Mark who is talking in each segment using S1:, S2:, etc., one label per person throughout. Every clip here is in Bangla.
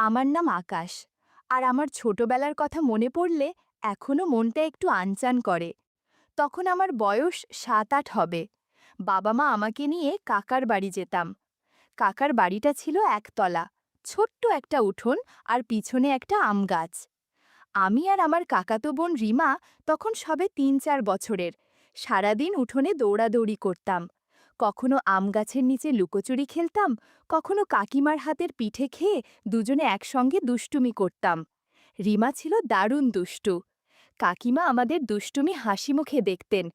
S1: আমার নাম আকাশ। আর আমার ছোটবেলার কথা মনে পড়লে এখনো মনটা একটু আনচান করে। তখন আমার বয়স ৭-৮ হবে। বাবা মা আমাকে নিয়ে কাকার বাড়ি যেতাম। কাকার বাড়িটা ছিল একতলা, ছোট্ট একটা উঠোন আর পিছনে একটা আম গাছ। আমি আর আমার কাকাতো বোন রিমা তখন সবে ৩-৪ বছরের। সারাদিন উঠোনে দৌড়াদৌড়ি করতাম। কখনো আম গাছের নিচে লুকোচুরি খেলতাম, কখনো কাকিমার হাতের পিঠে খেয়ে দুজনে একসঙ্গে দুষ্টুমি করতাম। রিমা ছিল দারুণ দুষ্টু। কাকিমা আমাদের দুষ্টুমি হাসি মুখে দেখতেন।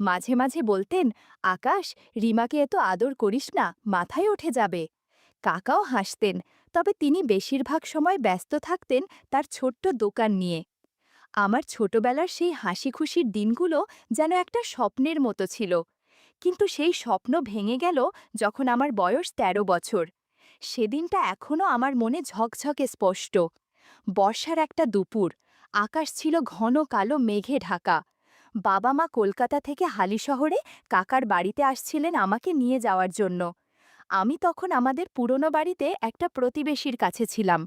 S1: মাঝে মাঝে বলতেন, আকাশ, রিমাকে এত আদর করিস না, মাথায় উঠে যাবে। কাকাও হাসতেন, তবে তিনি বেশিরভাগ সময় ব্যস্ত থাকতেন তার ছোট্ট দোকান নিয়ে। আমার ছোটবেলার সেই হাসি খুশির দিনগুলো যেন একটা স্বপ্নের মতো ছিল। কিন্তু সেই স্বপ্ন ভেঙে গেল যখন আমার বয়স ১৩ বছর। সেদিনটা এখনও আমার মনে ঝকঝকে স্পষ্ট। বর্ষার একটা দুপুর। আকাশ ছিল ঘন কালো মেঘে ঢাকা। বাবা মা কলকাতা থেকে হালিশহরে কাকার বাড়িতে আসছিলেন আমাকে নিয়ে যাওয়ার জন্য। আমি তখন আমাদের পুরনো বাড়িতে একটা প্রতিবেশীর কাছে ছিলাম।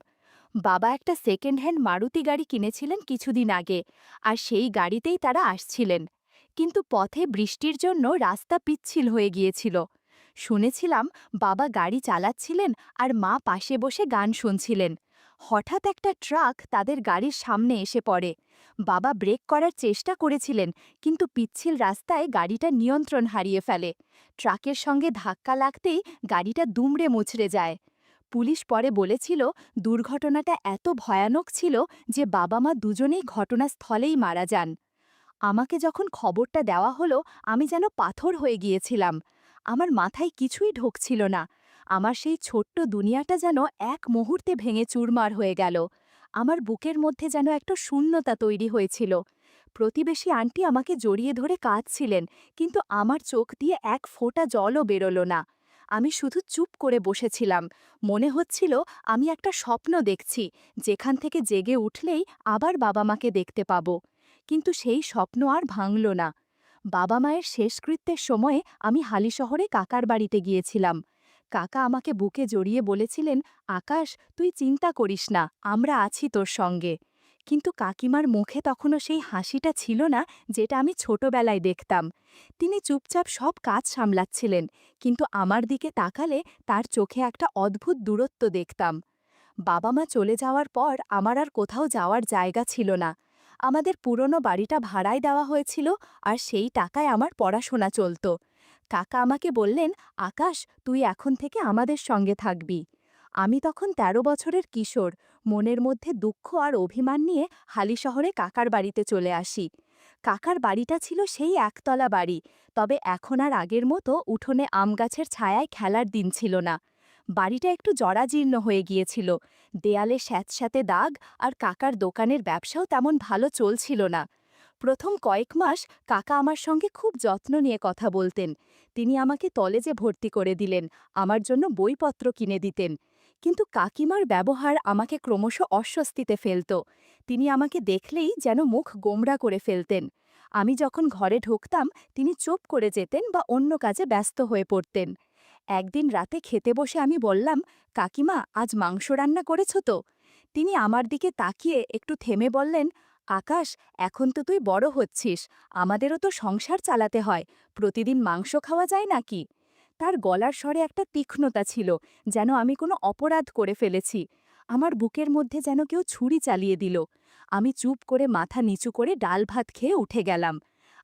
S1: বাবা একটা সেকেন্ড হ্যান্ড মারুতি গাড়ি কিনেছিলেন কিছুদিন আগে, আর সেই গাড়িতেই তারা আসছিলেন। কিন্তু পথে বৃষ্টির জন্য রাস্তা পিচ্ছিল হয়ে গিয়েছিল। শুনেছিলাম বাবা গাড়ি চালাচ্ছিলেন আর মা পাশে বসে গান শুনছিলেন। হঠাৎ একটা ট্রাক তাদের গাড়ির সামনে এসে পড়ে। বাবা ব্রেক করার চেষ্টা করেছিলেন, কিন্তু পিচ্ছিল রাস্তায় গাড়িটা নিয়ন্ত্রণ হারিয়ে ফেলে। ট্রাকের সঙ্গে ধাক্কা লাগতেই গাড়িটা দুমড়ে মুচড়ে যায়। পুলিশ পরে বলেছিল দুর্ঘটনাটা এত ভয়ানক ছিল যে বাবা মা দুজনেই ঘটনাস্থলেই মারা যান। আমাকে যখন খবরটা দেওয়া হলো, আমি যেন পাথর হয়ে গিয়েছিলাম। আমার মাথায় কিছুই ঢুকছিল না। আমার সেই ছোট্ট দুনিয়াটা যেন এক মুহূর্তে ভেঙে চুরমার হয়ে গেল। আমার বুকের মধ্যে যেন একটা শূন্যতা তৈরি হয়েছিল। প্রতিবেশী আন্টি আমাকে জড়িয়ে ধরে কাঁদছিলেন, কিন্তু আমার চোখ দিয়ে এক ফোঁটা জলও বেরোলো না। আমি শুধু চুপ করে বসেছিলাম। মনে হচ্ছিল আমি একটা স্বপ্ন দেখছি, যেখান থেকে জেগে উঠলেই আবার বাবা মাকে দেখতে পাবো। কিন্তু সেই স্বপ্ন আর ভাঙল না। বাবা মায়ের শেষকৃত্যের সময়ে আমি হালিশহরে কাকার বাড়িতে গিয়েছিলাম। কাকা আমাকে বুকে জড়িয়ে বলেছিলেন, আকাশ, তুই চিন্তা করিস না, আমরা আছি তোর সঙ্গে। কিন্তু কাকিমার মুখে তখনও সেই হাসিটা ছিল না যেটা আমি ছোটবেলায় দেখতাম। তিনি চুপচাপ সব কাজ সামলাচ্ছিলেন, কিন্তু আমার দিকে তাকালে তার চোখে একটা অদ্ভুত দূরত্ব দেখতাম। বাবা মা চলে যাওয়ার পর আমার আর কোথাও যাওয়ার জায়গা ছিল না। আমাদের পুরনো বাড়িটা ভাড়ায় দেওয়া হয়েছিল, আর সেই টাকায় আমার পড়াশোনা চলত। কাকা আমাকে বললেন, আকাশ, তুই এখন থেকে আমাদের সঙ্গে থাকবি। আমি তখন ১৩ বছরের কিশোর, মনের মধ্যে দুঃখ আর অভিমান নিয়ে হালিশহরে কাকার বাড়িতে চলে আসি। কাকার বাড়িটা ছিল সেই একতলা বাড়ি, তবে এখন আর আগের মতো উঠোনে আম গাছের ছায়ায় খেলার দিন ছিল না। বাড়িটা একটু জরাজীর্ণ হয়ে গিয়েছিল, দেয়ালে স্যাঁতস্যাঁতে দাগ, আর কাকার দোকানের ব্যবসাও তেমন ভালো চলছিল না। প্রথম কয়েক মাস কাকা আমার সঙ্গে খুব যত্ন নিয়ে কথা বলতেন। তিনি আমাকে কলেজে ভর্তি করে দিলেন, আমার জন্য বইপত্র কিনে দিতেন। কিন্তু কাকিমার ব্যবহার আমাকে ক্রমশ অস্বস্তিতে ফেলত। তিনি আমাকে দেখলেই যেন মুখ গোমড়া করে ফেলতেন। আমি যখন ঘরে ঢুকতাম, তিনি চুপ করে যেতেন বা অন্য কাজে ব্যস্ত হয়ে পড়তেন। একদিন রাতে খেতে বসে আমি বললাম, কাকিমা, আজ মাংস রান্না করেছ তো? তিনি আমার দিকে তাকিয়ে একটু থেমে বললেন, আকাশ, এখন তো তুই বড় হচ্ছিস, আমাদেরও তো সংসার চালাতে হয়, প্রতিদিন মাংস খাওয়া যায় নাকি? তার গলার স্বরে একটা তীক্ষ্ণতা ছিল, যেন আমি কোনো অপরাধ করে ফেলেছি। আমার বুকের মধ্যে যেন কেউ ছুরি চালিয়ে দিল। আমি চুপ করে মাথা নিচু করে ডাল ভাত খেয়ে উঠে গেলাম।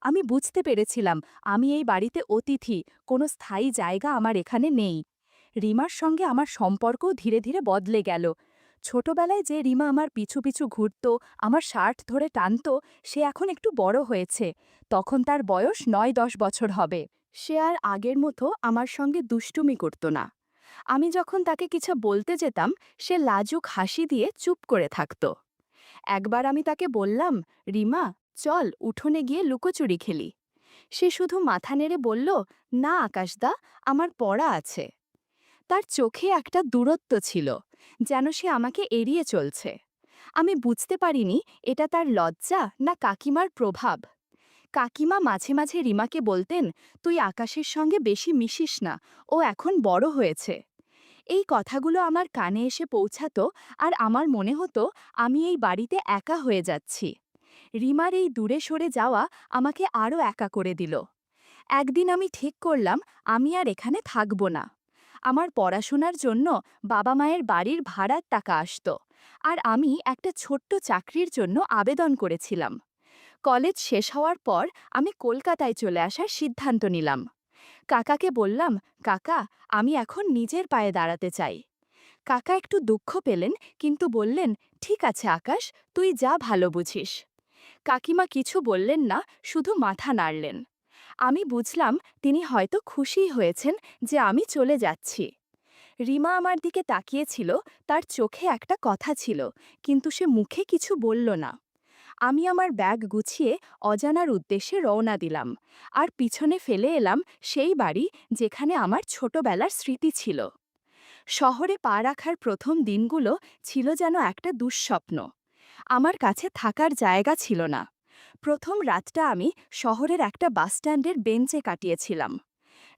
S1: আমি বুঝতে পেরেছিলাম আমি এই বাড়িতে অতিথি, কোনো স্থায়ী জায়গা আমার এখানে নেই। রিমার সঙ্গে আমার সম্পর্কও ধীরে ধীরে বদলে গেল। ছোটবেলায় যে রিমা আমার পিছু পিছু ঘুরত, আমার শার্ট ধরে টানত, সে এখন একটু বড় হয়েছে। তখন তার বয়স ৯-১০ বছর হবে। সে আর আগের মতো আমার সঙ্গে দুষ্টুমি করত না। আমি যখন তাকে কিছু বলতে যেতাম, সে লাজুক হাসি দিয়ে চুপ করে থাকত। একবার আমি তাকে বললাম, রিমা, চল উঠোনে গিয়ে লুকোচুরি খেলি। সে শুধু মাথা নেড়ে বলল, না আকাশদা, আমার পড়া আছে। তার চোখে একটা দূরত্ব ছিল, যেন সে আমাকে এড়িয়ে চলছে। আমি বুঝতে পারিনি এটা তার লজ্জা না কাকিমার প্রভাব। কাকিমা মাঝে মাঝে রিমাকে বলতেন, তুই আকাশের সঙ্গে বেশি মিশিস না, ও এখন বড় হয়েছে। এই কথাগুলো আমার কানে এসে পৌঁছাতো আর আমার মনে হতো আমি এই বাড়িতে একা হয়ে যাচ্ছি। রিমার এই দূরে সরে যাওয়া আমাকে আরও একা করে দিল। একদিন আমি ঠিক করলাম আমি আর এখানে থাকব না। আমার পড়াশোনার জন্য বাবা মায়ের বাড়ির ভাড়ার টাকা আসতো, আর আমি একটা ছোট্ট চাকরির জন্য আবেদন করেছিলাম। কলেজ শেষ হওয়ার পর আমি কলকাতায় চলে আসার সিদ্ধান্ত নিলাম। কাকাকে বললাম, কাকা, আমি এখন নিজের পায়ে দাঁড়াতে চাই। কাকা একটু দুঃখ পেলেন, কিন্তু বললেন, ঠিক আছে আকাশ, তুই যা ভালো বুঝিস। কাকিমা কিছু বললেন না, শুধু মাথা নাড়লেন। আমি বুঝলাম তিনি হয়তো খুশিই হয়েছেন যে আমি চলে যাচ্ছি। রিমা আমার দিকে তাকিয়েছিল, তার চোখে একটা কথা ছিল, কিন্তু সে মুখে কিছু বলল না। আমি আমার ব্যাগ গুছিয়ে অজানার উদ্দেশ্যে রওনা দিলাম, আর পিছনে ফেলে এলাম সেই বাড়ি যেখানে আমার ছোটবেলার স্মৃতি ছিল। শহরে পা রাখার প্রথম দিনগুলো ছিল যেন একটা দুঃস্বপ্ন। আমার কাছে থাকার জায়গা ছিল না। প্রথম রাতটা আমি শহরের একটা বাসস্ট্যান্ডের বেঞ্চে কাটিয়েছিলাম।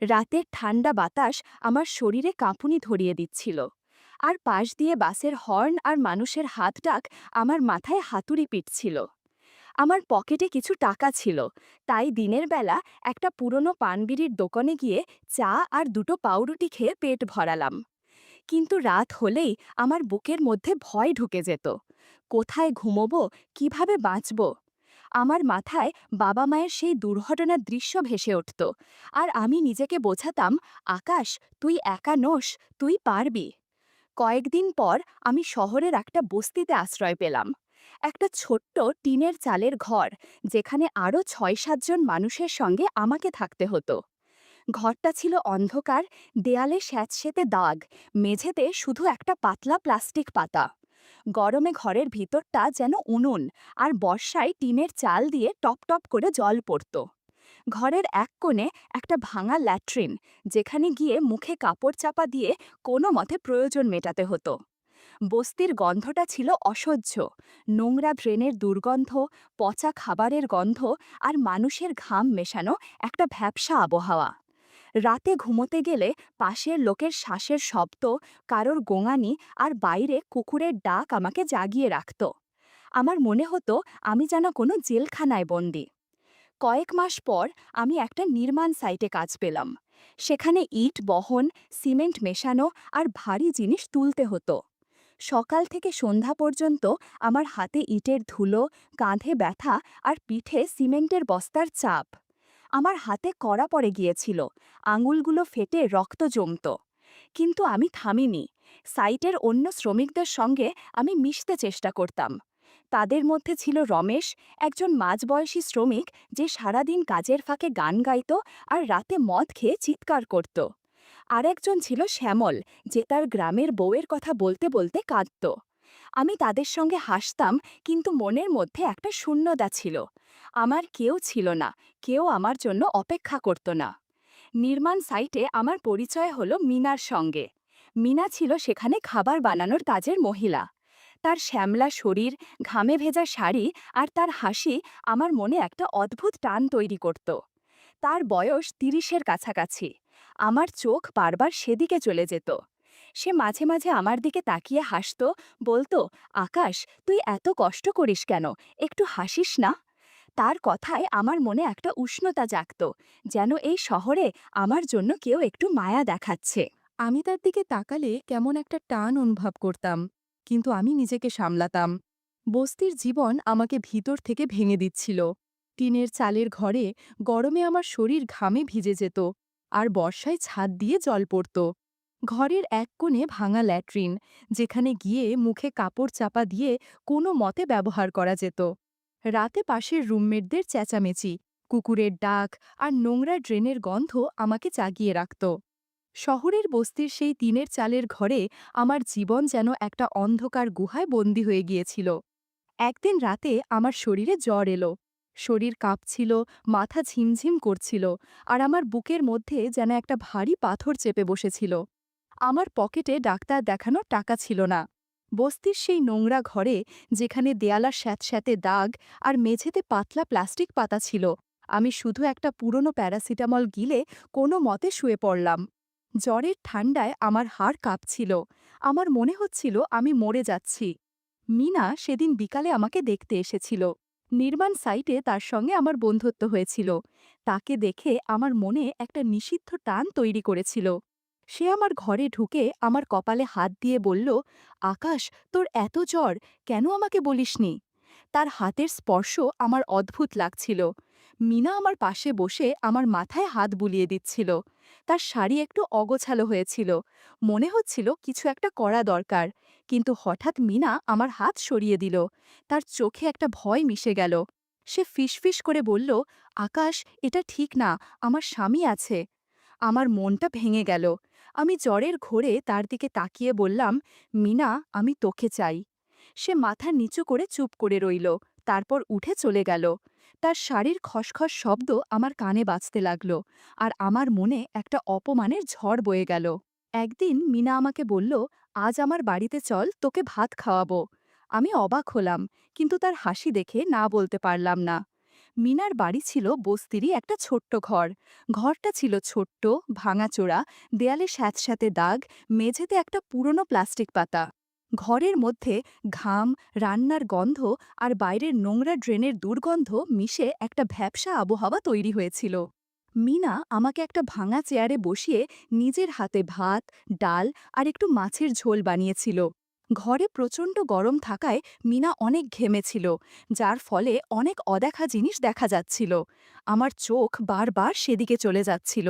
S1: রাতের ঠান্ডা বাতাস আমার শরীরে কাঁপুনি ধরিয়ে দিচ্ছিল, আর পাশ দিয়ে বাসের হর্ন আর মানুষের হাত ডাক আমার মাথায় হাতুড়ি পিটছিল। আমার পকেটে কিছু টাকা ছিল, তাই দিনের বেলা একটা পুরনো পানবিড়ির দোকানে গিয়ে চা আর দুটো পাউরুটি খেয়ে পেট ভরালাম। কিন্তু রাত হলেই আমার বুকের মধ্যে ভয় ঢুকে যেত। কোথায় ঘুমোবো, কিভাবে বাঁচব? আমার মাথায় বাবা মায়ের সেই দুর্ঘটনার দৃশ্য ভেসে উঠত, আর আমি নিজেকে বোঝাতাম, আকাশ, তুই একা নোস, তুই পারবি। কয়েকদিন পর আমি শহরের একটা বস্তিতে আশ্রয় পেলাম। একটা ছোট্ট টিনের চালের ঘর, যেখানে আরও ৬-৭ জন মানুষের সঙ্গে আমাকে থাকতে হতো। ঘরটা ছিল অন্ধকার, দেয়ালে স্যাঁতসেঁতে দাগ, মেঝেতে শুধু একটা পাতলা প্লাস্টিক পাতা। গরমে ঘরের ভিতরটা যেন উনুন, আর বর্ষায় টিনের চাল দিয়ে টপ টপ করে জল পড়ত। ঘরের এক কোণে একটা ভাঙা ল্যাট্রিন, যেখানে গিয়ে মুখে কাপড় চাপা দিয়ে কোনো মতে প্রয়োজন মেটাতে হতো। বস্তির গন্ধটা ছিল অসহ্য। নোংরা ড্রেনের দুর্গন্ধ, পচা খাবারের গন্ধ, আর মানুষের ঘাম মেশানো একটা ভ্যাপসা আবহাওয়া। রাতে ঘুমোতে গেলে পাশের লোকের শ্বাসের শব্দ, কারোর গোঙানি আর বাইরে কুকুরের ডাক আমাকে জাগিয়ে রাখত। আমার মনে হতো আমি যেন কোনো জেলখানায় বন্দী। কয়েক মাস পর আমি একটা নির্মাণ সাইটে কাজ পেলাম। সেখানে ইট বহন, সিমেন্ট মেশানো আর ভারী জিনিস তুলতে হতো। সকাল থেকে সন্ধ্যা পর্যন্ত আমার হাতে ইটের ধুলো, কাঁধে ব্যথা আর পিঠে সিমেন্টের বস্তার চাপ। আমার হাতে কড়া পড়ে গিয়েছিল, আঙুলগুলো ফেটে রক্ত জমত। কিন্তু আমি থামিনি। সাইটের অন্য শ্রমিকদের সঙ্গে আমি মিশতে চেষ্টা করতাম। তাদের মধ্যে ছিল রমেশ, একজন মাঝবয়সী শ্রমিক যে সারাদিন কাজের ফাঁকে গান গাইত আর রাতে মদ খেয়ে চিৎকার করত। আরেকজন ছিল শ্যামল, যে তার গ্রামের বউয়ের কথা বলতে বলতে কাঁদত। আমি তাদের সঙ্গে হাসতাম, কিন্তু মনের মধ্যে একটা শূন্যতা ছিল। আমার কেউ ছিল না, কেউ আমার জন্য অপেক্ষা করত না। নির্মাণ সাইটে আমার পরিচয় হলো মিনার সঙ্গে। মিনা ছিল সেখানে খাবার বানানোর কাজের মহিলা। তার শ্যামলা শরীর, ঘামে ভেজা শাড়ি আর তার হাসি আমার মনে একটা অদ্ভুত টান তৈরি করত। তার বয়স ৩০-এর কাছাকাছি। আমার চোখ বারবার সেদিকে চলে যেত। সে মাঝে মাঝে আমার দিকে তাকিয়ে হাসত, বলতো, আকাশ, তুই এত কষ্ট করিস কেন, একটু হাসিস না? তার কথায় আমার মনে একটা উষ্ণতা জাগত, যেন এই শহরে আমার জন্য কেউ একটু মায়া দেখাচ্ছে। আমি তার দিকে তাকালে কেমন একটা টান অনুভব করতাম, কিন্তু আমি নিজেকে সামলাতাম। বস্তির জীবন আমাকে ভিতর থেকে ভেঙে দিচ্ছিল। টিনের চালের ঘরে গরমে আমার শরীর ঘামে ভিজে যেত, আর বর্ষায় ছাদ দিয়ে জল পড়ত। ঘরের এক কোণে ভাঙা ল্যাট্রিন, যেখানে গিয়ে মুখে কাপড় চাপা দিয়ে কোনো মতে ব্যবহার করা যেত। রাতে পাশের রুমমেটদের চেঁচামেচি, কুকুরের ডাক আর নোংরা ড্রেনের গন্ধ আমাকে জাগিয়ে রাখত। শহরের বস্তির সেই টিনের চালের ঘরে আমার জীবন যেন একটা অন্ধকার গুহায় বন্দী হয়ে গিয়েছিল। একদিন রাতে আমার শরীরে জ্বর এলো। শরীর কাঁপছিল, মাথা ঝিমঝিম করছিল, আর আমার বুকের মধ্যে যেন একটা ভারী পাথর চেপে বসেছিল। আমার পকেটে ডাক্তার দেখানোর টাকা ছিল না। বস্তির সেই নোংরা ঘরে, যেখানে দেয়ালার স্যাঁতস্যাঁতে দাগ আর মেঝেতে পাতলা প্লাস্টিক পাতা ছিল, আমি শুধু একটা পুরনো প্যারাসিটামল গিলে কোনো মতে শুয়ে পড়লাম। জ্বরের ঠান্ডায় আমার হাড় কাঁপছিল। আমার মনে হচ্ছিল আমি মরে যাচ্ছি। মিনা সেদিন বিকালে আমাকে দেখতে এসেছিল। নির্মাণ সাইটে তার সঙ্গে আমার বন্ধুত্ব হয়েছিল। তাকে দেখে আমার মনে একটা নিষিদ্ধ টান তৈরি করেছিল। সে আমার ঘরে ঢুকে আমার কপালে হাত দিয়ে বলল, আকাশ, তোর এত জ্বর, কেন আমাকে বলিসনি? তার হাতের স্পর্শ আমার অদ্ভুত লাগছিল। মিনা আমার পাশে বসে আমার মাথায় হাত বুলিয়ে দিচ্ছিল। তার শাড়ি একটু অগোছালো হয়েছিল। মনে হচ্ছিল কিছু একটা করা দরকার। কিন্তু হঠাৎ মিনা আমার হাত সরিয়ে দিল। তার চোখে একটা ভয় মিশে গেল। সে ফিসফিস করে বলল, আকাশ, এটা ঠিক না, আমার স্বামী আছে। আমার মনটা ভেঙে গেল। আমি জ্বরের ঘোরে তার দিকে তাকিয়ে বললাম, মিনা, আমি তোকে চাই। সে মাথা নিচু করে চুপ করে রইল। তারপর উঠে চলে গেল। তার শাড়ির খসখস শব্দ আমার কানে বাজতে লাগল। আর আমার মনে একটা অপমানের ঝড় বয়ে গেল। একদিন মিনা আমাকে বলল, আজ আমার বাড়িতে চল, তোকে ভাত খাওয়াবো। আমি অবাক হলাম, কিন্তু তার হাসি দেখে না বলতে পারলাম না। মিনার বাড়ি ছিল বস্তিরই একটা ছোট্ট ঘর। ঘরটা ছিল ছোট্ট, ভাঙাচোরা, দেয়ালে স্যাঁতস্যাঁতে দাগ, মেঝেতে একটা পুরনো প্লাস্টিক পাতা। ঘরের মধ্যে ঘাম, রান্নার গন্ধ আর বাইরের নোংরা ড্রেনের দুর্গন্ধ মিশে একটা ভ্যাপসা আবহাওয়া তৈরি হয়েছিল। মিনা আমাকে একটা ভাঙা চেয়ারে বসিয়ে নিজের হাতে ভাত, ডাল আর একটু মাছের ঝোল বানিয়েছিল। ঘরে প্রচণ্ড গরম থাকায় মিনা অনেক ঘেমেছিল, যার ফলে অনেক অদেখা জিনিস দেখা যাচ্ছিল। আমার চোখ বারবার সেদিকে চলে যাচ্ছিল।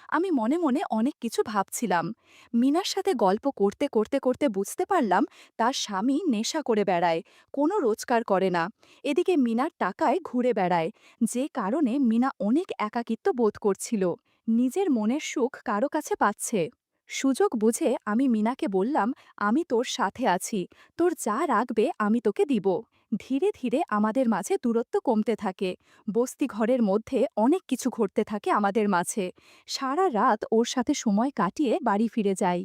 S1: আমি মনে মনে অনেক কিছু ভাবছিলাম। মিনার সাথে গল্প করতে করতে করতে বুঝতে পারলাম তার স্বামী নেশা করে বেড়ায়, কোনো রোজগার করে না। এদিকে মিনার টাকায় ঘুরে বেড়ায়, যে কারণে মিনা অনেক একাকিত্ব বোধ করছিল। নিজের মনের সুখ কারো কাছে পাচ্ছে। সুযোগ বুঝে আমি মিনাকে বললাম, আমি তোর সাথে আছি, তোর যা রাখবে আমি তোকে দিব। ধীরে ধীরে আমাদের মাঝে দূরত্ব কমতে থাকে। বস্তি ঘরের মধ্যে অনেক কিছু ঘটতে থাকে আমাদের মাঝে। সারা রাত ওর সাথে সময় কাটিয়ে বাড়ি ফিরে যাই।